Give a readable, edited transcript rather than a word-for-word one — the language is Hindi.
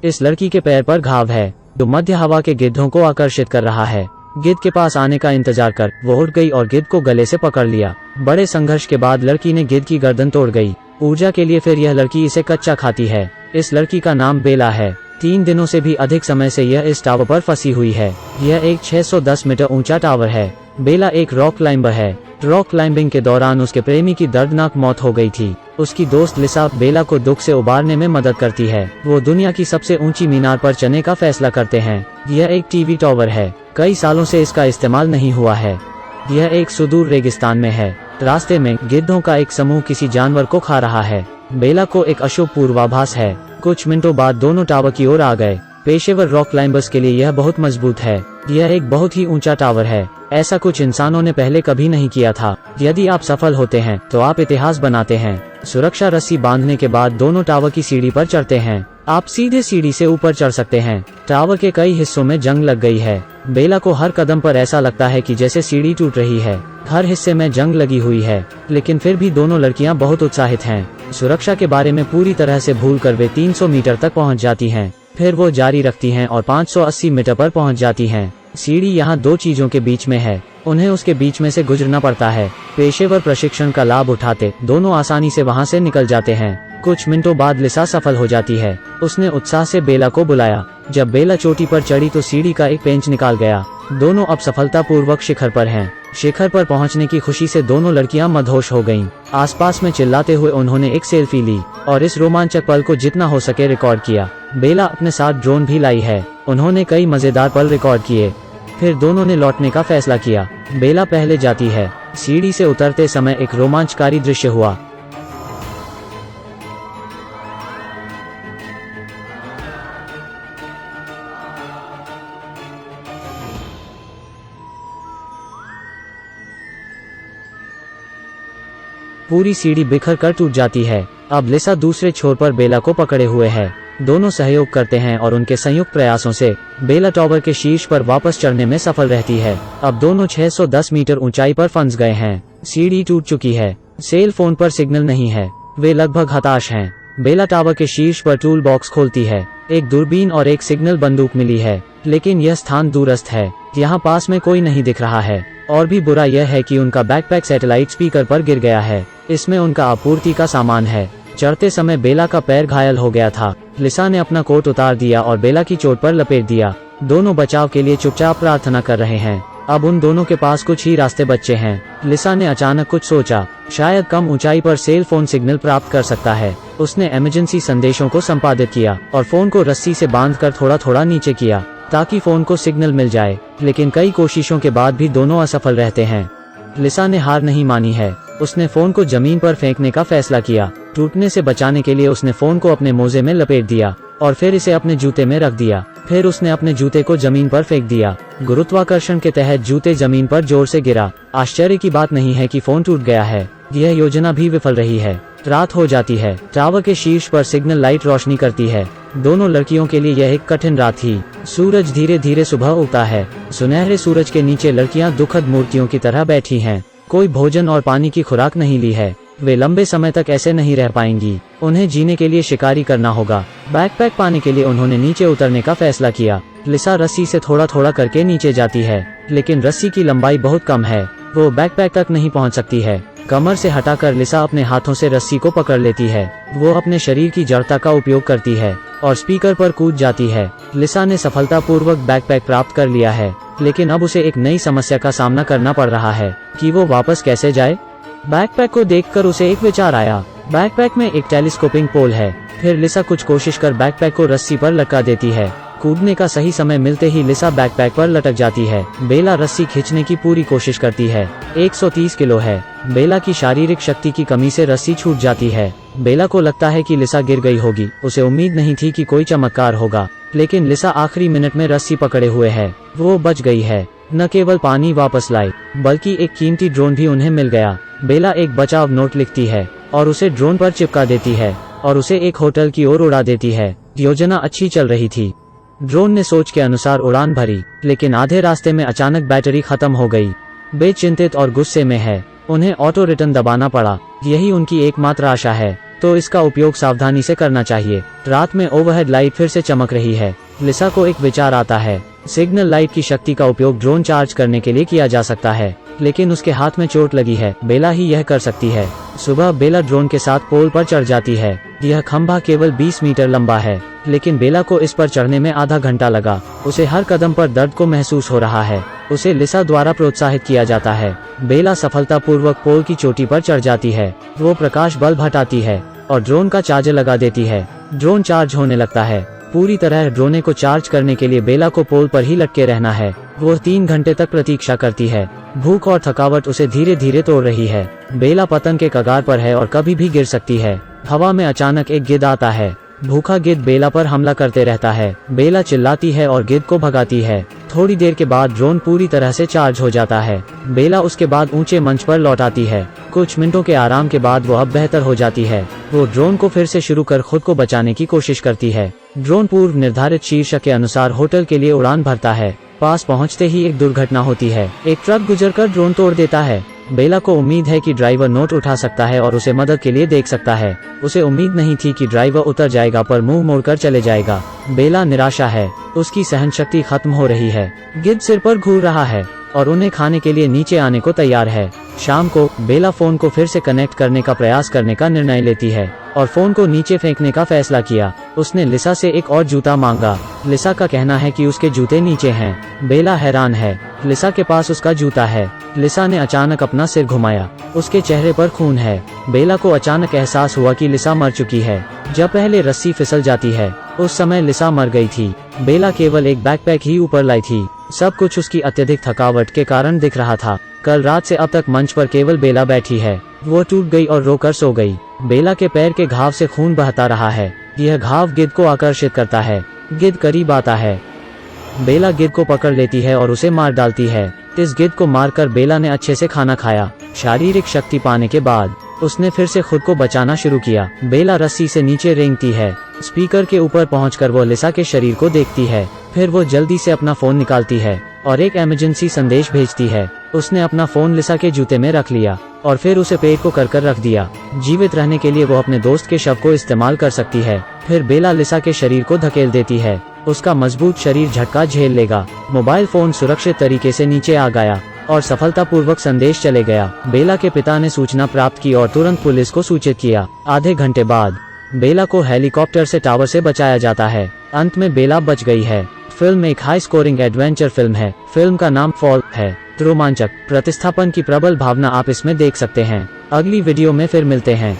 इस लड़की के पैर पर घाव है जो मध्य हवा के गिद्धों को आकर्षित कर रहा है। गिद्ध के पास आने का इंतजार कर वो उठ गई और गिद्ध को गले से पकड़ लिया। बड़े संघर्ष के बाद लड़की ने गिद्ध की गर्दन तोड़ गई। ऊर्जा के लिए फिर यह लड़की इसे कच्चा खाती है। इस लड़की का नाम बेला है। 3 दिनों से भी अधिक समय से यह इस टावर पर फंसी हुई है। यह एक 610 मीटर ऊंचा टावर है। बेला एक रॉक क्लाइंबर है। रॉक क्लाइंबिंग के दौरान उसके प्रेमी की दर्दनाक मौत हो गई थी। उसकी दोस्त लिसा बेला को दुख से उबारने में मदद करती है। वो दुनिया की सबसे ऊंची मीनार पर चढ़ने का फैसला करते हैं। यह एक टीवी टावर है। कई सालों से इसका इस्तेमाल नहीं हुआ है। यह एक सुदूर रेगिस्तान में है। रास्ते में गिद्धों का एक समूह किसी जानवर को खा रहा है। बेला को एक अशुभ पूर्वाभास है। कुछ मिनटों बाद दोनों टावर की ओर आ गए। पेशेवर रॉक क्लाइंबर्स के लिए यह बहुत मजबूत है। यह एक बहुत ही ऊंचा टावर है। ऐसा कुछ इंसानों ने पहले कभी नहीं किया था। यदि आप सफल होते हैं तो आप इतिहास बनाते हैं। सुरक्षा रस्सी बांधने के बाद दोनों टावर की सीढ़ी पर चढ़ते हैं। आप सीधे सीढ़ी से ऊपर चढ़ सकते हैं। टावर के कई हिस्सों में जंग लग गई है। बेला को हर कदम पर ऐसा लगता है कि जैसे सीढ़ी टूट रही है। हर हिस्से में जंग लगी हुई है, लेकिन फिर भी दोनों लड़कियां बहुत उत्साहित हैं। सुरक्षा के बारे में पूरी तरह से भूलकर वे 300 मीटर तक पहुंच जाती हैं। फिर वो जारी रखती हैं और 580 मीटर पर पहुंच जाती हैं। सीढ़ी यहाँ 2 चीजों के बीच में है। उन्हें उसके बीच में से गुजरना पड़ता है। पेशेवर प्रशिक्षण का लाभ उठाते दोनों आसानी से वहाँ से निकल जाते हैं। कुछ मिनटों बाद लिसा सफल हो जाती है। उसने उत्साह से बेला को बुलाया। जब बेला चोटी पर चढ़ी तो सीढ़ी का एक पेंच निकाल गया। दोनों अब सफलतापूर्वक शिखर पर हैं। शिखर पर पहुंचने की खुशी से दोनों लड़कियां मदहोश हो गईं। आसपास में चिल्लाते हुए उन्होंने एक सेल्फी ली और इस रोमांचक पल को जितना हो सके रिकॉर्ड किया। बेला अपने साथ ड्रोन भी लाई है। उन्होंने कई मजेदार पल रिकॉर्ड किए। फिर दोनों ने लौटने का फैसला किया। बेला पहले जाती है। सीढ़ी से उतरते समय एक रोमांचकारी दृश्य हुआ। पूरी सीढ़ी बिखर कर टूट जाती है। अब लिसा दूसरे छोर पर बेला को पकड़े हुए है। दोनों सहयोग करते हैं और उनके संयुक्त प्रयासों से बेला टावर के शीर्ष पर वापस चढ़ने में सफल रहती है। अब दोनों 610 मीटर ऊंचाई पर फंस गए हैं। सीढ़ी टूट चुकी है। सेल फोन पर सिग्नल नहीं है। वे लगभग हताश हैं। बेला टावर के शीर्ष पर टूल बॉक्स खोलती है। एक दूरबीन और एक सिग्नल बंदूक मिली है, लेकिन यह स्थान दूरस्थ है। यहाँ पास में कोई नहीं दिख रहा है। और भी बुरा यह है कि उनका बैकपैक सैटेलाइट स्पीकर पर गिर गया है। इसमें उनका आपूर्ति का सामान है। चढ़ते समय बेला का पैर घायल हो गया था। लिसा ने अपना कोट उतार दिया और बेला की चोट पर लपेट दिया। दोनों बचाव के लिए चुपचाप प्रार्थना कर रहे हैं। अब उन दोनों के पास कुछ ही रास्ते बचे हैं। लिसा ने अचानक कुछ सोचा। शायद कम ऊंचाई पर सेल फोन सिग्नल प्राप्त कर सकता है। उसने इमरजेंसी संदेशों को संपादित किया और फोन को रस्सी से बांधकर थोड़ा थोड़ा नीचे किया ताकि फोन को सिग्नल मिल जाए। लेकिन कई कोशिशों के बाद भी दोनों असफल रहते हैं। लिसा ने हार नहीं मानी है। उसने फोन को जमीन पर फेंकने का फैसला किया। टूटने से बचाने के लिए उसने फोन को अपने मोजे में लपेट दिया और फिर इसे अपने जूते में रख दिया। फिर उसने अपने जूते को जमीन पर फेंक दिया। गुरुत्वाकर्षण के तहत जूते जमीन पर जोर से गिरा। आश्चर्य की बात नहीं है कि फोन टूट गया है। यह योजना भी विफल रही है। रात हो जाती है। टावर के शीर्ष पर सिग्नल लाइट रोशनी करती है। दोनों लड़कियों के लिए यह एक कठिन रात थी। सूरज धीरे धीरे सुबह उगता है। सुनहरे सूरज के नीचे लड़कियां दुखद मूर्तियों की तरह बैठी हैं। कोई भोजन और पानी की खुराक नहीं ली है। वे लंबे समय तक ऐसे नहीं रह पाएंगी। उन्हें जीने के लिए शिकारी करना होगा। बैकपैक पाने के लिए उन्होंने नीचे उतरने का फैसला किया। लिसा रस्सी से थोड़ा थोड़ा करके नीचे जाती है, लेकिन रस्सी की लंबाई बहुत कम है। वो बैकपैक तक नहीं पहुंच सकती है। कमर से हटाकर लिसा अपने हाथों से रस्सी को पकड़ लेती है। वो अपने शरीर की जड़ता का उपयोग करती है और स्पीकर पर कूद जाती है। लिसा ने सफलतापूर्वक बैकपैक प्राप्त कर लिया है, लेकिन अब उसे एक नई समस्या का सामना करना पड़ रहा है कि वो वापस कैसे जाए। बैकपैक को देखकर उसे एक विचार आया। बैकपैक में एक टेलीस्कोपिंग पोल है। फिर लिसा कुछ कोशिश कर बैकपैक को रस्सी पर लटका देती है। कूदने का सही समय मिलते ही लिसा बैकपैक पर लटक जाती है। बेला रस्सी खींचने की पूरी कोशिश करती है। 130 किलो है। बेला की शारीरिक शक्ति की कमी से रस्सी छूट जाती है। बेला को लगता है कि लिसा गिर गई होगी। उसे उम्मीद नहीं थी कि कोई चमत्कार होगा, लेकिन लिसा आखिरी मिनट में रस्सी पकड़े हुए है। वो बच गई है। न केवल पानी वापस लाए, बल्कि एक कीमती ड्रोन भी उन्हें मिल गया। बेला एक बचाव नोट लिखती है और उसे ड्रोन पर चिपका देती है और उसे एक होटल की ओर उड़ा देती है। योजना अच्छी चल रही थी। ड्रोन ने सोच के अनुसार उड़ान भरी, लेकिन आधे रास्ते में अचानक बैटरी खत्म हो गई। वे चिंतित और गुस्से में है। उन्हें ऑटो रिटर्न दबाना पड़ा। यही उनकी एकमात्र आशा है। तो इसका उपयोग सावधानी से करना चाहिए। रात में ओवरहेड लाइट फिर से चमक रही है। लिसा को एक विचार आता है। सिग्नल लाइट की शक्ति का उपयोग ड्रोन चार्ज करने के लिए किया जा सकता है, लेकिन उसके हाथ में चोट लगी है। बेला ही यह कर सकती है। सुबह बेला ड्रोन के साथ पोल पर चढ़ जाती है। यह खंभा केवल 20 मीटर लंबा है, लेकिन बेला को इस पर चढ़ने में आधा घंटा लगा। उसे हर कदम पर दर्द को महसूस हो रहा है। उसे लिसा द्वारा प्रोत्साहित किया जाता है। बेला सफलतापूर्वक पोल की चोटी पर चढ़ जाती है। वो प्रकाश बल्ब हटाती है और ड्रोन का चार्जर लगा देती है। ड्रोन चार्ज होने लगता है। पूरी तरह ड्रोन को चार्ज करने के लिए बेला को पोल पर ही लटके रहना है। वो 3 घंटे तक प्रतीक्षा करती है। भूख और थकावट उसे धीरे धीरे तोड़ रही है। बेला पतन के कगार पर है और कभी भी गिर सकती है। हवा में अचानक एक गिद्ध आता है। भूखा गिद्ध बेला पर हमला करते रहता है। बेला चिल्लाती है और गिद्ध को भगाती है। थोड़ी देर के बाद ड्रोन पूरी तरह से चार्ज हो जाता है। बेला उसके बाद ऊंचे मंच पर लौट आती है। कुछ मिनटों के आराम के बाद वो अब बेहतर हो जाती है। वो ड्रोन को फिर से शुरू कर खुद को बचाने की कोशिश करती है। ड्रोन पूर्व निर्धारित शीर्षक के अनुसार होटल के लिए उड़ान भरता है। पास पहुंचते ही एक दुर्घटना होती है। एक ट्रक गुजरकर ड्रोन तोड़ देता है। बेला को उम्मीद है कि ड्राइवर नोट उठा सकता है और उसे मदद के लिए देख सकता है। उसे उम्मीद नहीं थी कि ड्राइवर उतर जाएगा पर मुंह मोड़कर चले जाएगा। बेला निराशा है। उसकी सहन शक्ति खत्म हो रही है। गिद्ध सिर पर घूर रहा है और उन्हें खाने के लिए नीचे आने को तैयार है। शाम को बेला फोन को फिर से कनेक्ट करने का प्रयास करने का निर्णय लेती है और फोन को नीचे फेंकने का फैसला किया। उसने लिसा से एक और जूता मांगा। लिसा का कहना है कि उसके जूते नीचे हैं। बेला हैरान है। लिसा के पास उसका जूता है। लिसा ने अचानक अपना सिर घुमाया। उसके चेहरे पर खून है। बेला को अचानक एहसास हुआ कि लिसा मर चुकी है। जब पहले रस्सी फिसल जाती है, उस समय लिसा मर गई थी। बेला केवल एक बैकपैक ही ऊपर लाई थी। सब कुछ उसकी अत्यधिक थकावट के कारण दिख रहा था। कल रात से अब तक मंच पर केवल बेला बैठी है। वो टूट गई और रोकर सो गई। बेला के पैर के घाव से खून बहता रहा है। यह घाव गिद्ध को आकर्षित करता है। गिद्ध करीब आता है। बेला गिद्ध को पकड़ लेती है और उसे मार डालती है। इस गिद्ध को मारकर बेला ने अच्छे से खाना खाया। शारीरिक शक्ति पाने के बाद उसने फिर से खुद को बचाना शुरू किया। बेला रस्सी से नीचे रेंगती है। स्पीकर के ऊपर पहुंचकर वो लिसा के शरीर को देखती है। फिर वो जल्दी से अपना फोन निकालती है और एक इमरजेंसी संदेश भेजती है। उसने अपना फोन लिसा के जूते में रख लिया और फिर उसे पेट को कर रख दिया। जीवित रहने के लिए वो अपने दोस्त के शव को इस्तेमाल कर सकती है। फिर बेला लिसा के शरीर को धकेल देती है। उसका मजबूत शरीर झटका झेल लेगा। मोबाइल फोन सुरक्षित तरीके से नीचे आ गया और सफलतापूर्वक संदेश चले गया। बेला के पिता ने सूचना प्राप्त की और तुरंत पुलिस को सूचित किया। आधे घंटे बाद बेला को हेलीकॉप्टर से टावर से बचाया जाता है। अंत में बेला बच गई है। फिल्म एक हाई स्कोरिंग एडवेंचर फिल्म है। फिल्म का नाम फॉल है। रोमांचक प्रतिस्थापन की प्रबल भावना आप इसमें देख सकते हैं। अगली वीडियो में फिर मिलते हैं।